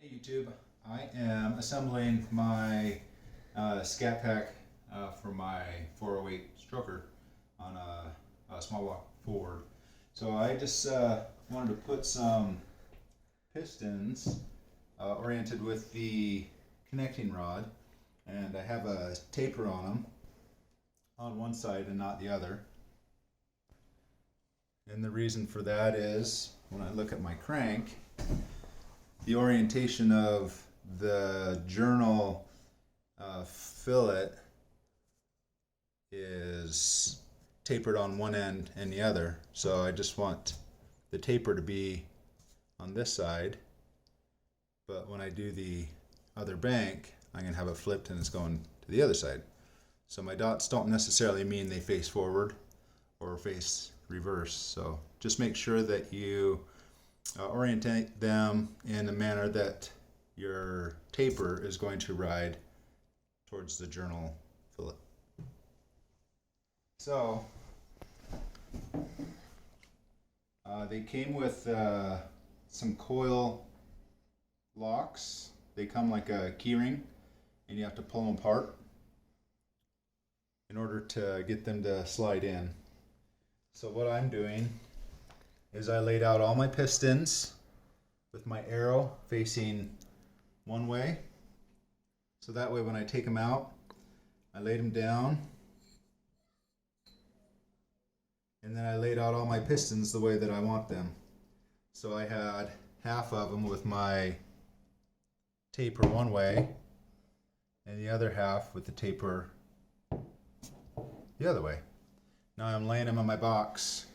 Hey YouTube, I am assembling my scat pack for my 408 stroker on a small block Ford. So I just wanted to put some pistons oriented with the connecting rod, and I have a taper on them on one side and not the other. And the reason for that is when I look at my crank, the orientation of the journal fillet is tapered on one end and the other, so I just want the taper to be on this side, but when I do the other bank I'm going to have it flipped and it's going to the other side. So my dots don't necessarily mean they face forward or face reverse, so just make sure that you orientate them in a manner that your taper is going to ride towards the journal fillet. So they came with some coil locks. They come like a keyring and you have to pull them apart in order to get them to slide in. So what I'm doing is I laid out all my pistons with my arrow facing one way. So that way when I take them out, I laid them down. And then I laid out all my pistons the way that I want them. So I had half of them with my taper one way and the other half with the taper the other way. Now I'm laying them on my box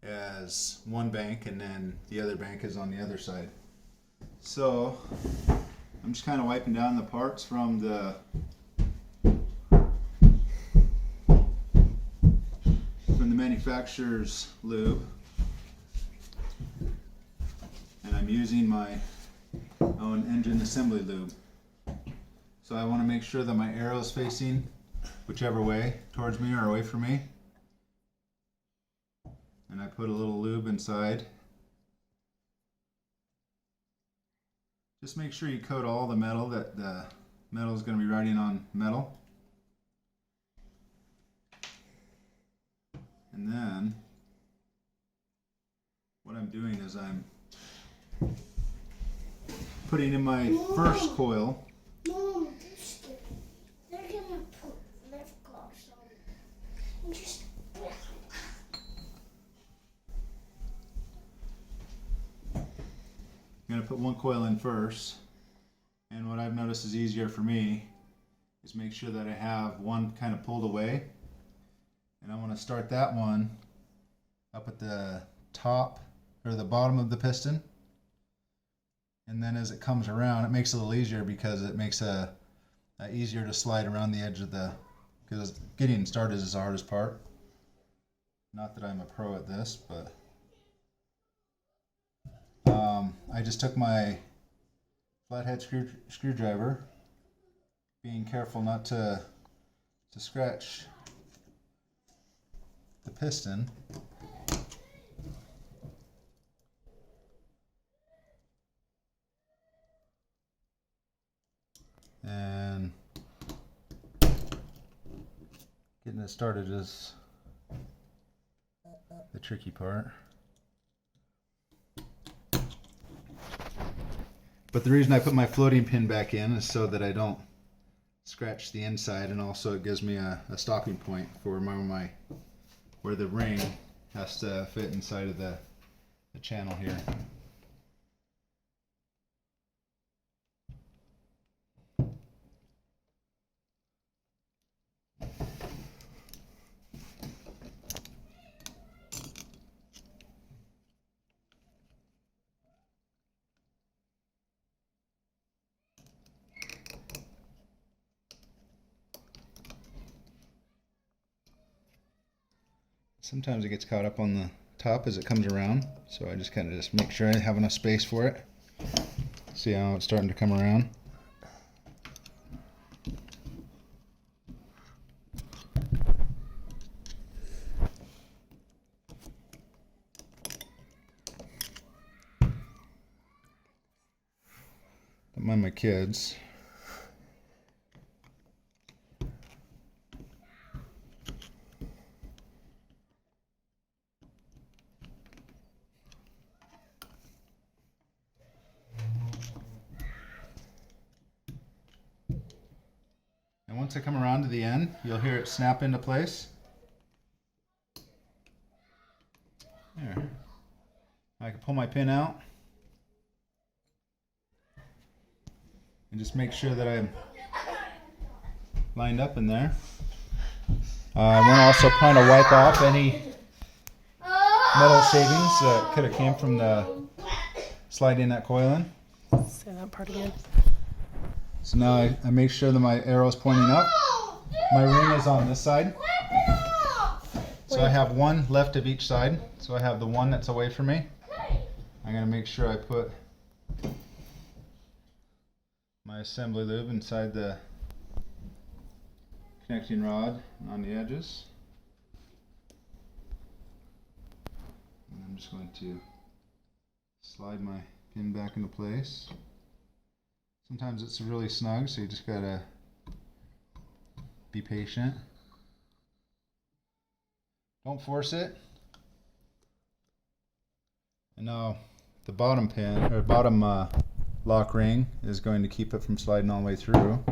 as one bank, and then the other bank is on the other side. So I'm just kind of wiping down the parts from the manufacturer's lube, and I'm using my own engine assembly lube. So I want to make sure that my arrow is facing whichever way, towards me or away from me. And I put a little lube inside. Just make sure you coat all the metal, that the metal is going to be riding on metal. And then what I'm doing is I'm putting in my first coil. Mom, they're gonna put lip gloss on. Just I'm going to put one coil in first, and what I've noticed is easier for me is make sure that I have one kind of pulled away, and I want to start that one up at the top or the bottom of the piston, and then as it comes around it makes it a little easier because it makes a easier to slide around the edge of the, because getting started is the hardest part. Not that I'm a pro at this, but I just took my flathead screwdriver, being careful not to scratch the piston, and getting it started is the tricky part. But the reason I put my floating pin back in is so that I don't scratch the inside, and also it gives me a stopping point for where the ring has to fit inside of the channel here. Sometimes it gets caught up on the top as it comes around, so I just kind of make sure I have enough space for it. See how it's starting to come around? my kids. And once I come around to the end, you'll hear it snap into place. There. I can pull my pin out and just make sure that I'm lined up in there. I want to also kind of wipe off any metal shavings that could have came from the sliding that coil in. Say that part again. So now I make sure that my arrow is pointing up. My ring is on this side. So I have one left of each side. So I have the one that's away from me. I'm going to make sure I put my assembly lube inside the connecting rod on the edges. And I'm just going to slide my pin back into place. Sometimes it's really snug, so you just gotta be patient. Don't force it. And now the bottom pin, or bottom lock ring, is going to keep it from sliding all the way through.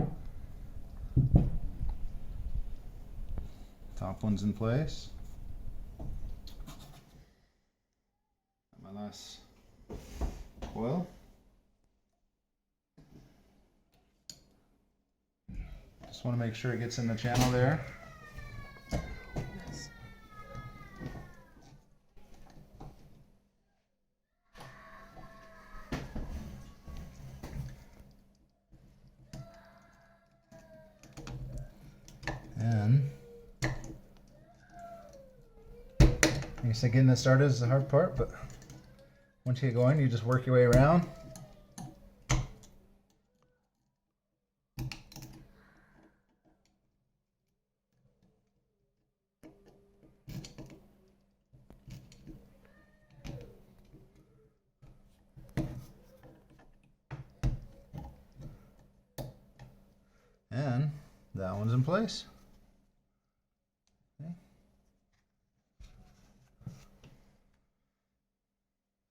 Top one's in place. Got my last coil. Just want to make sure it gets in the channel there. Nice. And I guess getting this started is the hard part, but once you get going, you just work your way around. And that one's in place. Okay.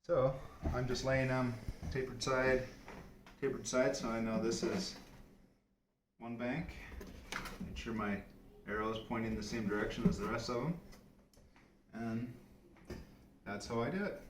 So I'm just laying them tapered side, so I know this is one bank. Make sure my arrow is pointing the same direction as the rest of them. And that's how I do it.